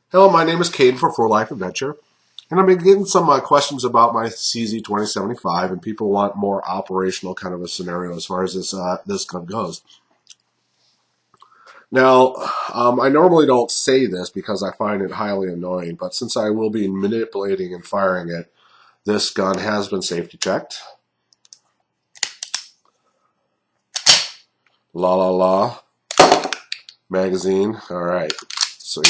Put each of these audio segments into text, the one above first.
Hello, my name is Caden for For Life Adventure, and I've been getting some questions about my CZ2075, and people want more operational kind of a scenario as far as this gun goes. Now, I normally don't say this because I find it highly annoying, but since I will be manipulating and firing it, this gun has been safety checked. La la la. Magazine. All right. So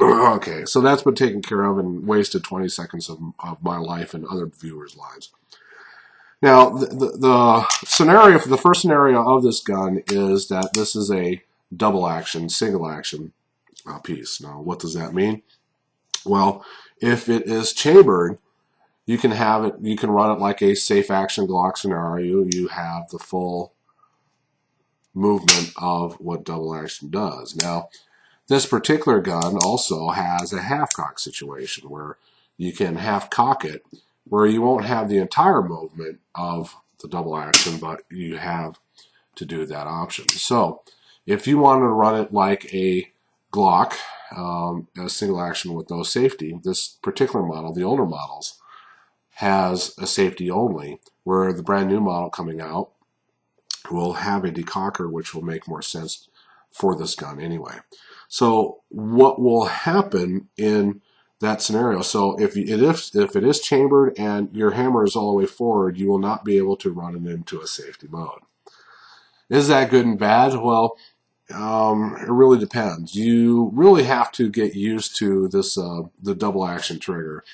okay, so that's been taken care of and wasted 20 seconds of my life and other viewers' lives. Now, the scenario, the first scenario of this gun is that this is a double action, single action piece. Now, what does that mean? Well, if it is chambered, you can have it. You can run it like a safe action Glock scenario. You have the full movement of what double action does. Now, this particular gun also has a half cock situation where you can half cock it, where you won't have the entire movement of the double action, but you have to do that option. So if you want to run it like a Glock, a single action with no safety, this particular model, the older models, has a safety only, where the brand new model coming out will have a decocker, which will make more sense for this gun anyway. So what will happen in that scenario? So if it is chambered and your hammer is all the way forward, you will not be able to run it into a safety mode. Is that good and bad? Well, it really depends. You really have to get used to this the double action trigger.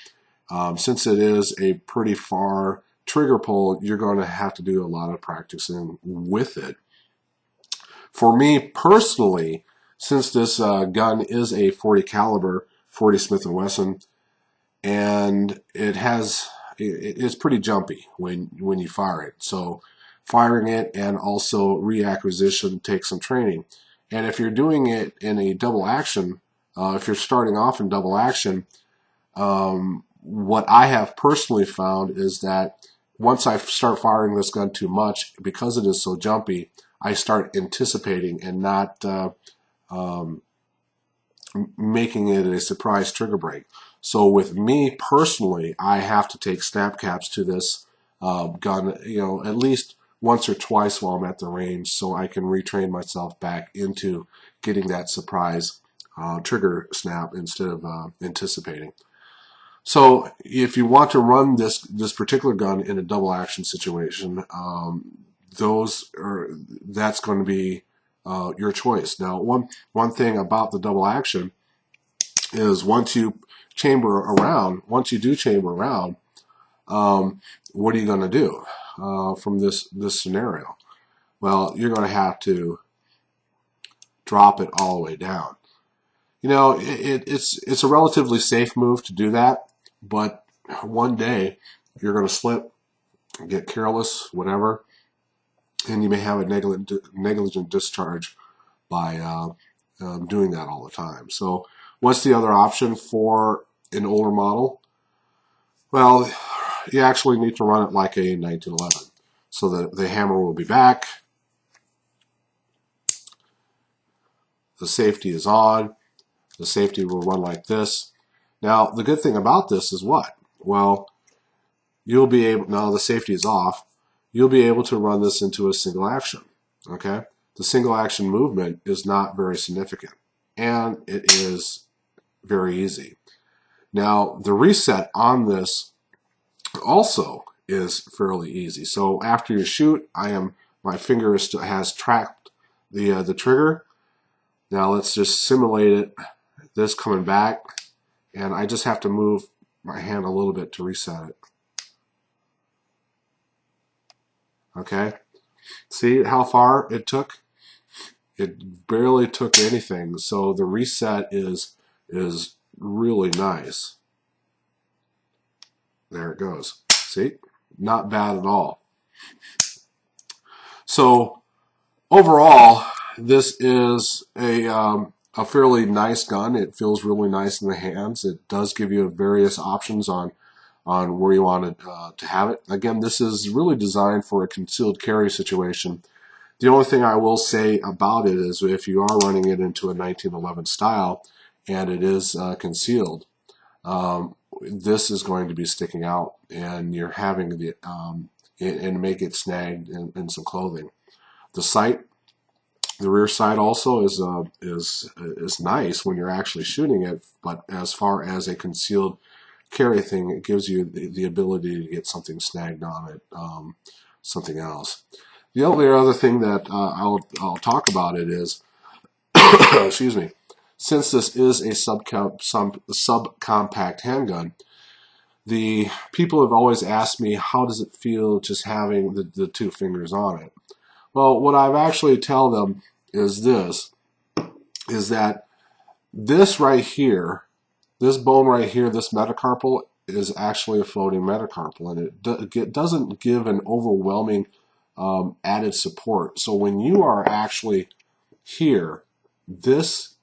Since it is a pretty far trigger pull, you're going to have to do a lot of practicing with it. For me personally, since this gun is a 40 caliber, 40 Smith & Wesson, and it's pretty jumpy when you fire it. So firing it and also reacquisition takes some training. And if you're doing it in a double action, if you're starting off in double action, what I have personally found is that once I start firing this gun too much, because it is so jumpy, I start anticipating and not making it a surprise trigger break. So with me personally, I have to take snap caps to this gun, at least once or twice while I'm at the range, so I can retrain myself back into getting that surprise trigger snap instead of anticipating. So if you want to run this particular gun in a double action situation, that's going to be your choice. Now, one thing about the double action is once you do chamber around, what are you going to do from this scenario? Well, you're going to have to drop it all the way down. It's a relatively safe move to do that, but one day you're going to slip, get careless, whatever, and you may have a negligent discharge by doing that all the time. So what's the other option for an older model? Well, you actually need to run it like a 1911. So that the hammer will be back, the safety is on, the safety will run like this. Now, the good thing about this is what? Well, you'll be able, now the safety is off, you'll be able to run this into a single action, okay? The single action movement is not very significant, and it is very easy. Now, the reset on this also is fairly easy. So after you shoot, my finger has tracked the trigger. Now let's just simulate it, this coming back, and I just have to move my hand a little bit to reset it. Okay, see how far it took? It barely took anything, so the reset is really nice. There it goes. See? Not bad at all. So overall, this is a fairly nice gun. It feels really nice in the hands. It does give you various options on where you want to have it. Again, this is really designed for a concealed carry situation. The only thing I will say about it is if you are running it into a 1911 style and it is concealed, this is going to be sticking out, and you're having the and may get snagged in some clothing. The sight, the rear sight also is nice when you're actually shooting it, but as far as a concealed carry thing, it gives you the ability to get something snagged on it, something else. The only other thing that I'll talk about it is, excuse me, since this is a subcompact handgun, the people have always asked me, how does it feel just having the two fingers on it? Well, what I've actually tell them is this, is that this right here, this bone right here, this metacarpal, is actually a floating metacarpal, and it doesn't give an overwhelming added support. So when you are actually here, this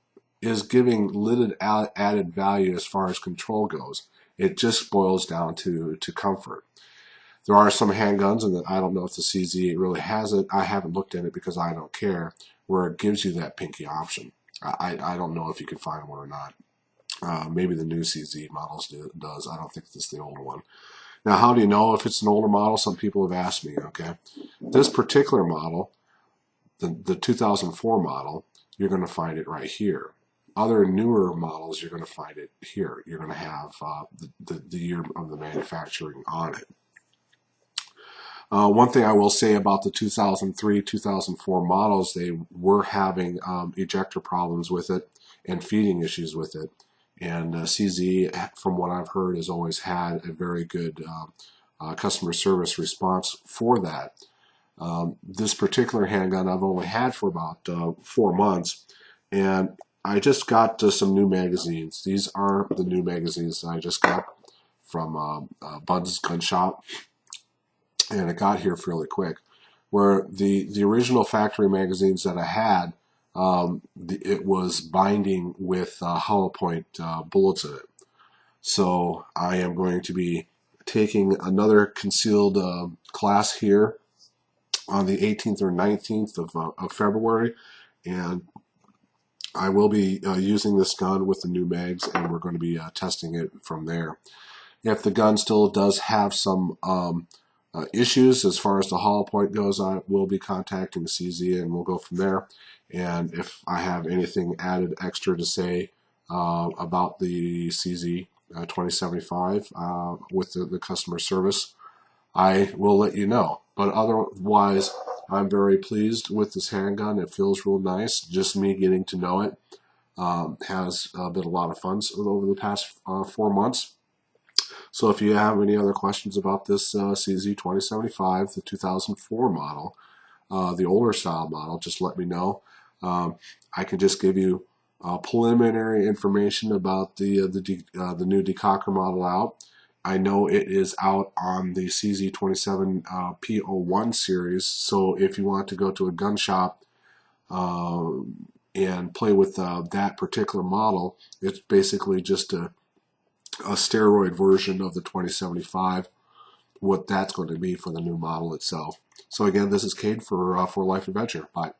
is giving little added value as far as control goes. It just boils down to comfort. There are some handguns, and I don't know if the CZ really has it. I haven't looked at it because I don't care, where it gives you that pinky option. I don't know if you can find one or not. Maybe the new CZ models does. I don't think it's the older one. Now, how do you know if it's an older model? Some people have asked me, okay? This particular model, the 2004 model, you're going to find it right here. Other newer models, you're going to find it here. You're going to have the year of the manufacturing on it. One thing I will say about the 2003, 2004 models, they were having ejector problems with it and feeding issues with it. And CZ, from what I've heard, has always had a very good customer service response for that. This particular handgun I've only had for about 4 months, and I just got some new magazines. These are the new magazines that I just got from Bud's Gun Shop, and it got here fairly quick. Where the original factory magazines that I had, it was binding with hollow point bullets in it. So I am going to be taking another concealed class here on the 18th or 19th of February, and I will be using this gun with the new mags, and we're going to be testing it from there. If the gun still does have some issues as far as the hollow point goes, I will be contacting the CZ, and we'll go from there. And if I have anything added extra to say about the CZ 2075 with the customer service, I will let you know. But otherwise, I'm very pleased with this handgun. It feels real nice. Just me getting to know it has been a lot of fun over the past 4 months. So if you have any other questions about this CZ 2075, the 2004 model, the older style model, just let me know. I can just give you preliminary information about the new decocker model out. I know it is out on the CZ27 P01 series, so if you want to go to a gun shop and play with that particular model, it's basically just a steroid version of the 2075, what that's going to be for the new model itself. So again, this is Cade for Life Adventure. Bye.